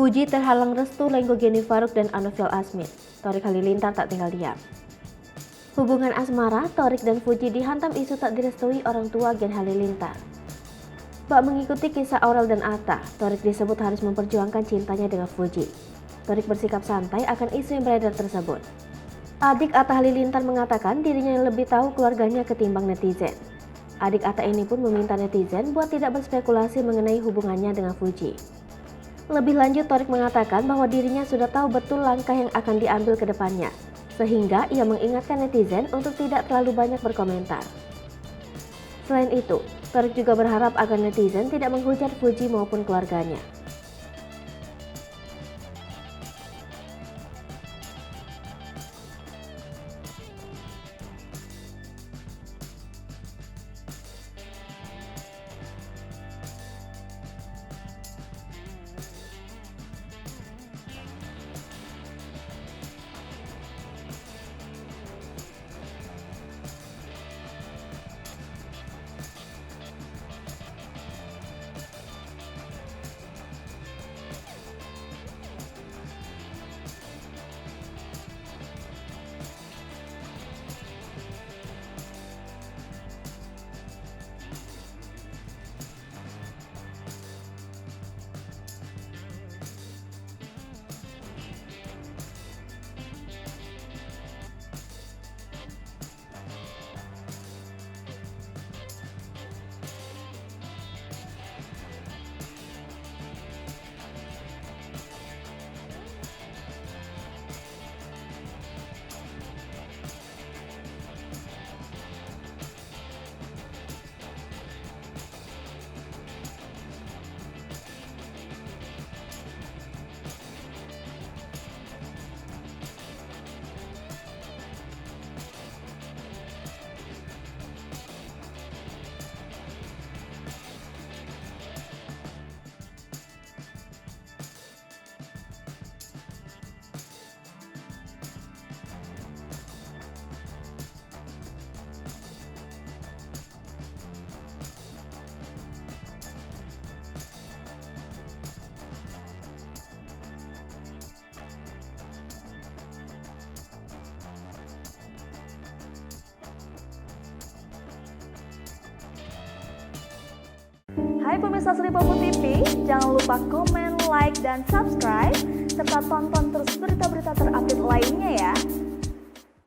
Fuji terhalang restu Lenggo Geni Faruk dan Anovel Asmin. Thorik Halilintar tak tinggal diam. Hubungan asmara, Thorik dan Fuji dihantam isu tak direstui orang tua Gen Halilintar. Bak mengikuti kisah Aurel dan Atta, Thorik disebut harus memperjuangkan cintanya dengan Fuji. Thorik bersikap santai akan isu yang beredar tersebut. Adik Atta Halilintar mengatakan dirinya yang lebih tahu keluarganya ketimbang netizen. Adik Atta ini pun meminta netizen buat tidak berspekulasi mengenai hubungannya dengan Fuji. Lebih lanjut, Thorik mengatakan bahwa dirinya sudah tahu betul langkah yang akan diambil ke depannya, sehingga ia mengingatkan netizen untuk tidak terlalu banyak berkomentar. Selain itu, Thorik juga berharap agar netizen tidak menghujat Fuji maupun keluarganya. Hai pemirsa Sri Popo TV, jangan lupa komen, like, dan subscribe, serta tonton terus berita-berita terupdate lainnya ya.